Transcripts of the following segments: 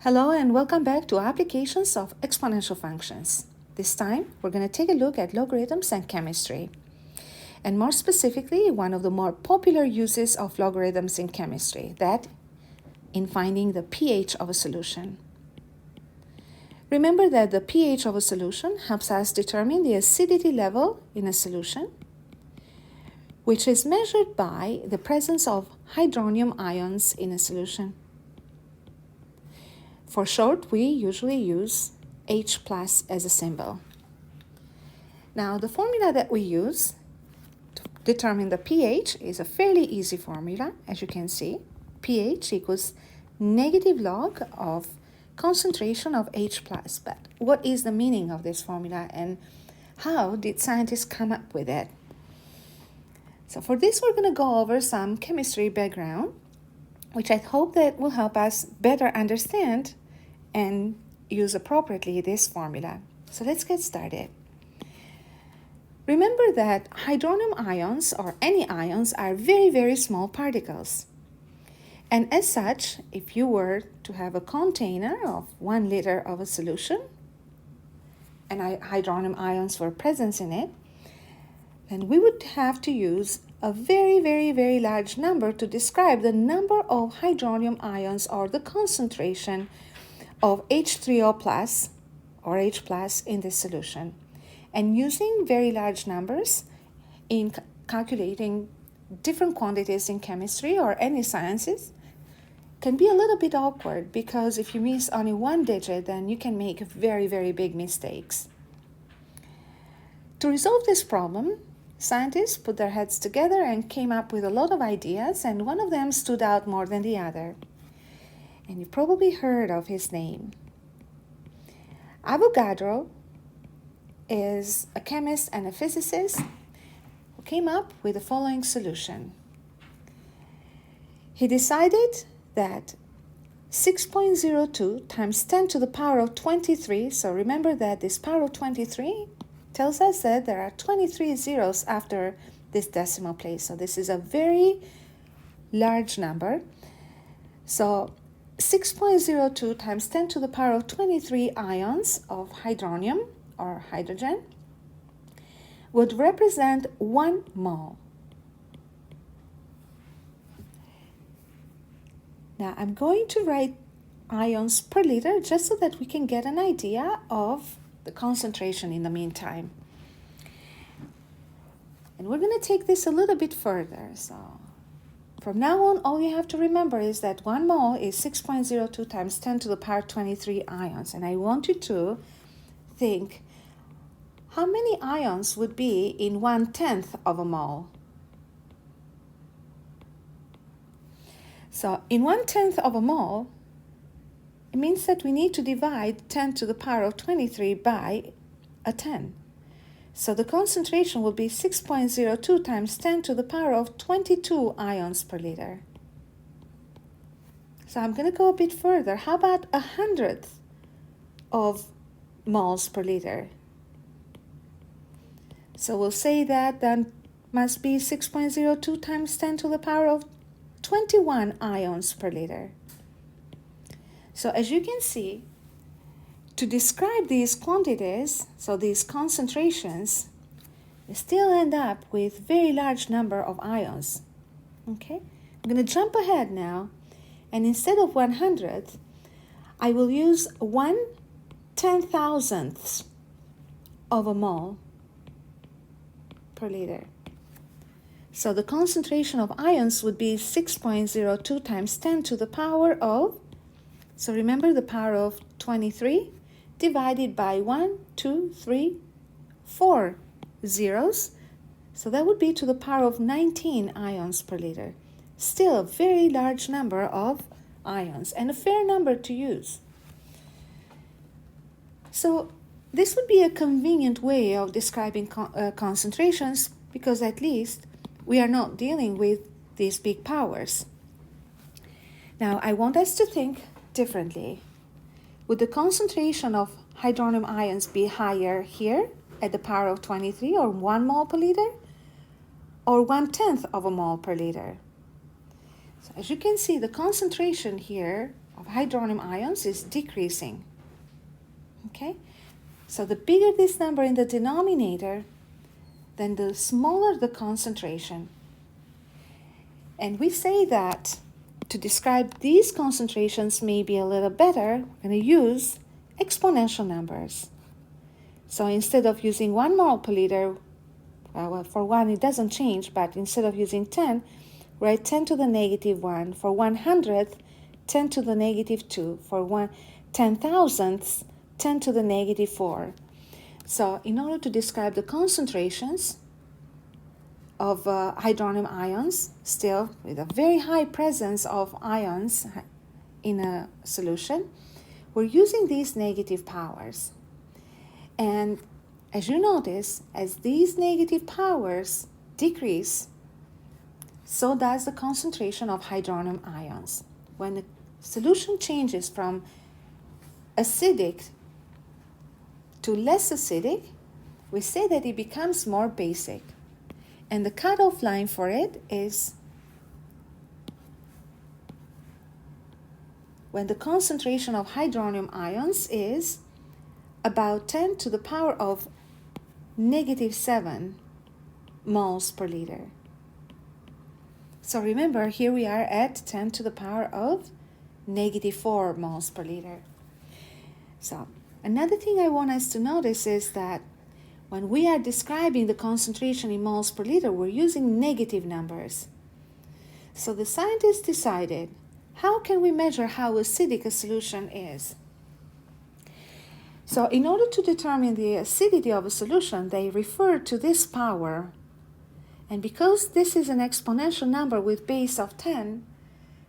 Hello and welcome back to Applications of Exponential Functions. This time, we're going to take a look at logarithms and chemistry. And more specifically, one of the more popular uses of logarithms in chemistry, that in finding the pH of a solution. Remember that the pH of a solution helps us determine the acidity level in a solution, which is measured by the presence of hydronium ions in a solution. For short, we usually use H plus as a symbol. Now, the formula that we use to determine the pH is a fairly easy formula, as you can see. pH equals negative log of concentration of H plus. But what is the meaning of this formula and how did scientists come up with it? So for this, we're going to go over some chemistry background, which I hope that will help us better understand and use appropriately this formula. So let's get started. Remember that hydronium ions or any ions are very, very small particles. And as such, if you were to have a container of 1 liter of a solution and hydronium ions were present in it, then we would have to use a very, very, very large number to describe the number of hydronium ions or the concentration of H3O plus or H plus in this solution. And using very large numbers in calculating different quantities in chemistry or any sciences can be a little bit awkward, because if you miss only one digit, then you can make very, very big mistakes. To resolve this problem, scientists put their heads together and came up with a lot of ideas, and one of them stood out more than the other. And you've probably heard of his name. Avogadro is a chemist and a physicist who came up with the following solution. He decided that 6.02 times 10 to the power of 23, so remember that this power of 23 tells us that there are 23 zeros after this decimal place. So this is a very large number. So 6.02 times 10 to the power of 23 ions of hydronium or hydrogen would represent 1 mole. Now I'm going to write ions per liter just so that we can get an idea of the concentration in the meantime. And we're going to take this a little bit further. So from now on, all you have to remember is that 1 mole is 6.02 times 10 to the power 23 ions. And I want you to think how many ions would be in 1/10 of a mole. So in 1/10 of a mole, it means that we need to divide 10 to the power of 23 by a 10. So the concentration will be 6.02 times 10 to the power of 22 ions per liter. So I'm going to go a bit further. How about 100th of moles per liter? So we'll say that then must be 6.02 times 10 to the power of 21 ions per liter. So as you can see, to describe these quantities, so these concentrations, we still end up with very large number of ions. Okay, I'm going to jump ahead now, and instead of 100th, I will use 1/10,000th of a mole per liter. So the concentration of ions would be 6.02 times 10 to the power of, so remember the power of 23, divided by 1, 2, 3, 4 zeros. So that would be to the power of 19 ions per liter. Still a very large number of ions and a fair number to use. So this would be a convenient way of describing concentrations, because at least we are not dealing with these big powers. Now I want us to think differently. Would the concentration of hydronium ions be higher here at the power of 23, or 1 mole per liter, or 1/10 of a mole per liter? So as you can see, the concentration here of hydronium ions is decreasing. Okay? So the bigger this number in the denominator, then the smaller the concentration. And we say that to describe these concentrations maybe a little better, we're going to use exponential numbers. So instead of using 1 mole per liter, well, for 1 it doesn't change, but instead of using 10, write 10 to the negative 1. For 100th, 10 to the negative 2. For 10,000th, 10 to the negative 4. So in order to describe the concentrations of hydronium ions, still with a very high presence of ions in a solution, we're using these negative powers. And as you notice, as these negative powers decrease, so does the concentration of hydronium ions. When the solution changes from acidic to less acidic, we say that it becomes more basic. And the cutoff line for it is when the concentration of hydronium ions is about 10 to the power of negative 7 moles per liter. So remember, here we are at 10 to the power of negative 4 moles per liter. So another thing I want us to notice is that when we are describing the concentration in moles per liter, we're using negative numbers. So the scientists decided, how can we measure how acidic a solution is? So in order to determine the acidity of a solution, they refer to this power. And because this is an exponential number with base of 10,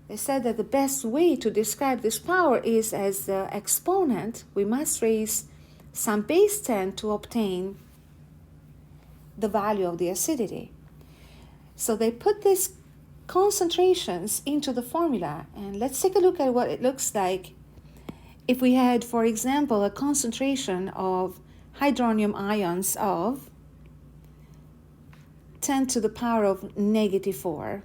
they said that the best way to describe this power is as the exponent. We must raise some base 10 to obtain the value of the acidity. So they put these concentrations into the formula, and let's take a look at what it looks like if we had, for example, a concentration of hydronium ions of 10 to the power of negative 4.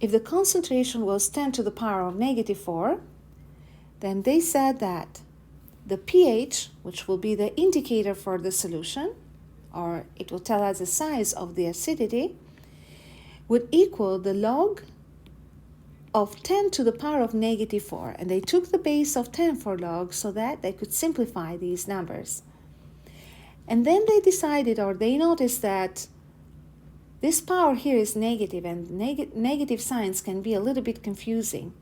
If the concentration was 10 to the power of negative 4, then they said that the pH, which will be the indicator for the solution, or it will tell us the size of the acidity, would equal the log of 10 to the power of negative 4. And they took the base of 10 for log so that they could simplify these numbers. And then they decided, or they noticed that this power here is negative, and negative signs can be a little bit confusing.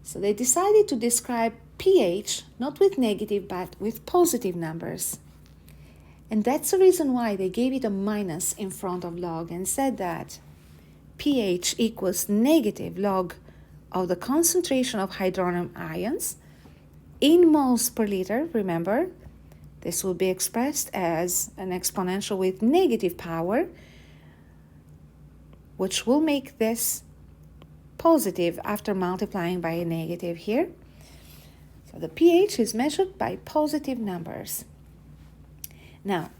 So they decided to describe pH not with negative but with positive numbers. And that's the reason why they gave it a minus in front of log and said that pH equals negative log of the concentration of hydronium ions in moles per liter. Remember, this will be expressed as an exponential with negative power, which will make this positive after multiplying by a negative here. So the pH is measured by positive numbers. Now,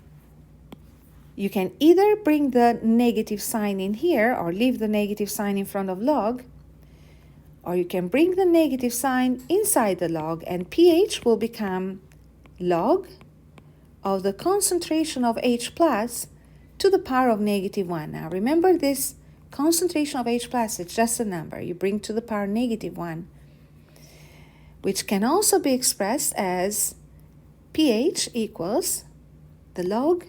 you can either bring the negative sign in here or leave the negative sign in front of log, or you can bring the negative sign inside the log, and pH will become log of the concentration of H plus to the power of negative 1. Now remember, this concentration of H plus is just a number. You bring to the power negative 1, which can also be expressed as pH equals the log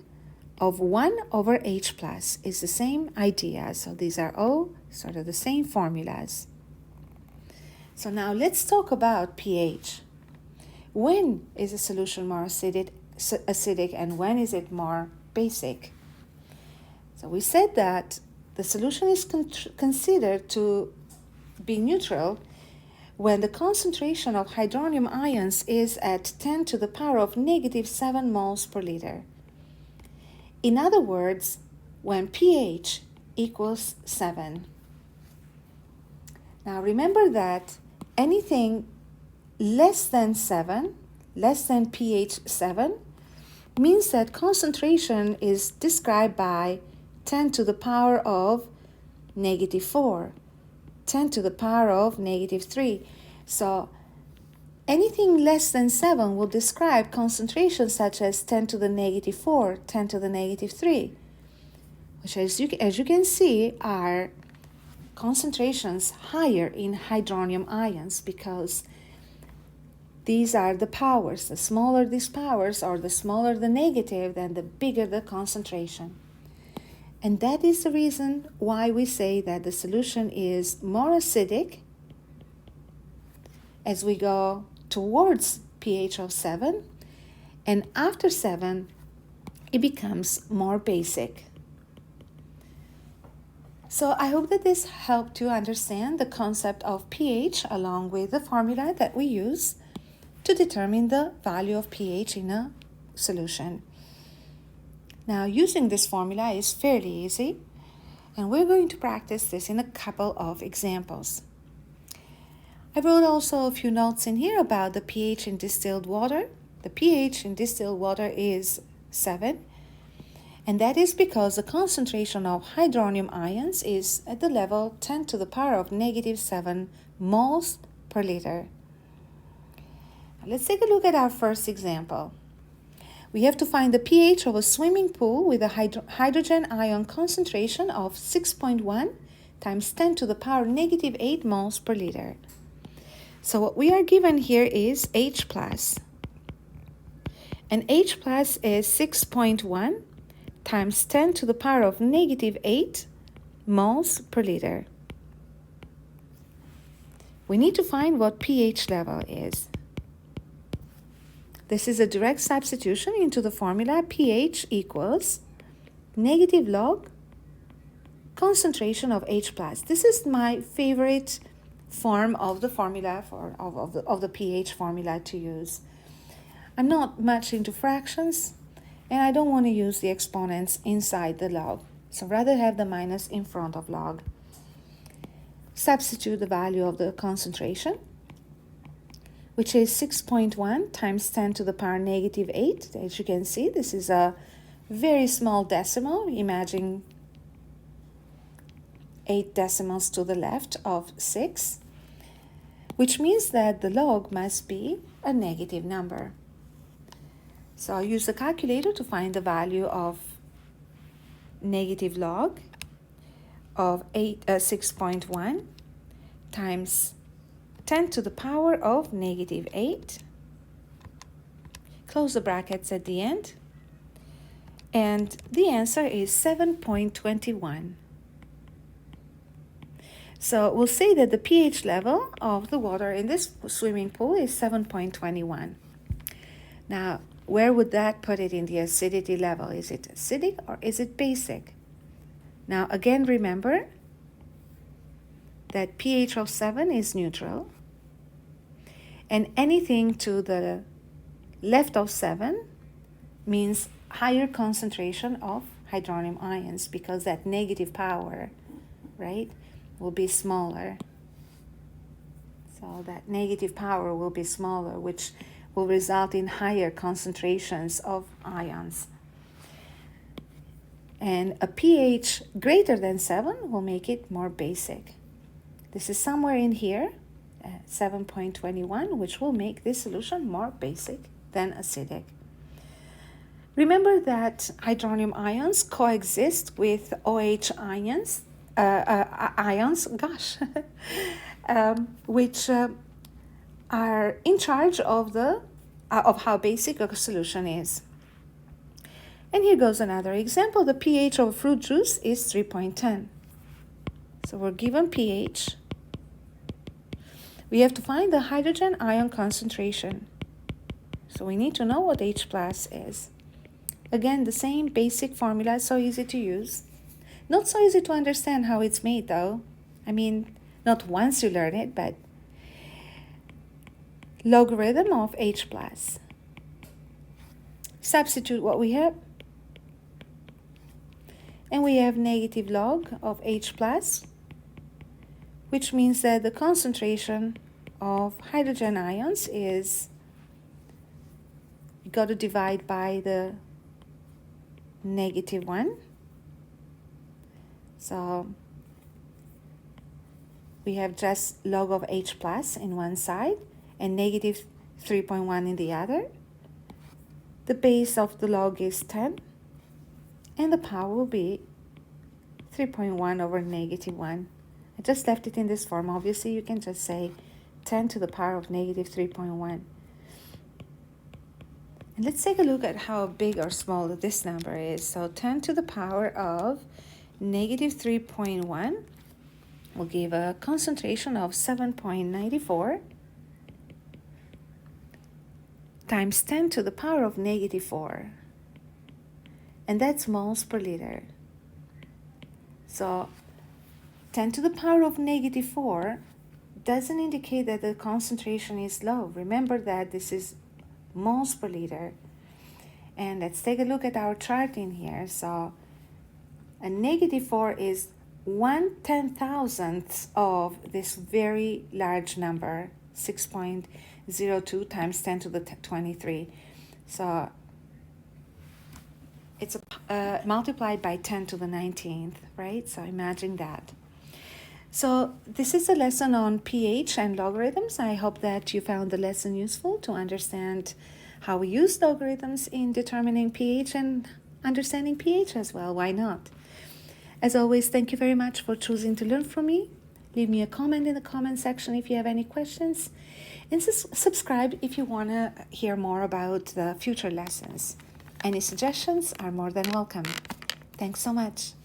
of 1 over H plus. Is the same idea. So these are all sort of the same formulas. So now let's talk about pH. When is a solution more acidic and when is it more basic? So we said that the solution is considered to be neutral when the concentration of hydronium ions is at 10 to the power of negative 7 moles per liter. In other words, when pH equals 7. Now remember that anything less than 7, less than pH 7, means that concentration is described by 10 to the power of negative 4, 10 to the power of negative 3. So anything less than 7 will describe concentrations such as 10 to the negative 4, 10 to the negative 3, which as you can see are concentrations higher in hydronium ions because these are the powers. The smaller these powers or the smaller the negative, then the bigger the concentration. And that is the reason why we say that the solution is more acidic as we go towards pH of 7, and after 7 it becomes more basic. So I hope that this helped you understand the concept of pH along with the formula that we use to determine the value of pH in a solution. Now, using this formula is fairly easy, and we're going to practice this in a couple of examples. I wrote also a few notes in here about the pH in distilled water. The pH in distilled water is 7, and that is because the concentration of hydronium ions is at the level 10 to the power of negative 7 moles per liter. Let's take a look at our first example. We have to find the pH of a swimming pool with a hydrogen ion concentration of 6.1 times 10 to the power negative 8 moles per liter. So what we are given here is H plus. And H plus is 6.1 times 10 to the power of negative 8 moles per liter. We need to find what pH level is. This is a direct substitution into the formula pH equals negative log concentration of H plus. This is my favorite form of the formula of the pH formula to use. I'm not much into fractions, and I don't want to use the exponents inside the log, so rather have the minus in front of log. Substitute the value of the concentration, which is 6.1 times 10 to the power negative 8. As you can see, this is a very small decimal. Imagine 8 decimals to the left of 6, which means that the log must be a negative number. So I'll use the calculator to find the value of negative log of 6.1 times 10 to the power of negative 8. Close the brackets at the end. And the answer is 7.21. So we'll say that the pH level of the water in this swimming pool is 7.21. Now, where would that put it in the acidity level? Is it acidic or is it basic? Now, again, remember that pH of 7 is neutral, and anything to the left of 7 means higher concentration of hydronium ions because that negative power, right, will be smaller. So that negative power will be smaller, which will result in higher concentrations of ions. And a pH greater than 7 will make it more basic. This is somewhere in here, 7.21, which will make this solution more basic than acidic. Remember that hydronium ions coexist with OH ions, which are in charge of how basic a solution is. And here goes another example. The pH of fruit juice is 3.10. So we're given pH. We have to find the hydrogen ion concentration. So we need to know what H plus is. Again, the same basic formula, so easy to use. Not so easy to understand how it's made though. I mean, not once you learn it, but logarithm of H plus. Substitute what we have. And we have negative log of H plus, which means that the concentration of hydrogen ions is, you got to divide by the -1. So we have just log of h plus in one side and negative 3.1 in the other. The base of the log is 10, and the power will be 3.1 over negative 1. I just left it in this form. Obviously, you can just say 10 to the power of negative 3.1. And let's take a look at how big or small this number is. So 10 to the power of negative 3.1 will give a concentration of 7.94 times 10 to the power of negative 4. And that's moles per liter. So 10 to the power of negative 4 doesn't indicate that the concentration is low. Remember that this is moles per liter. And let's take a look at our chart in here. So a negative 4 is 1/10,000th of this very large number, 6.02 times 10 to the 23. So it's multiplied by 10 to the 19th, right? So imagine that. So this is a lesson on pH and logarithms. I hope that you found the lesson useful to understand how we use logarithms in determining pH and understanding pH as well. Why not? As always, thank you very much for choosing to learn from me. Leave me a comment in the comment section if you have any questions. And subscribe if you want to hear more about the future lessons. Any suggestions are more than welcome. Thanks so much.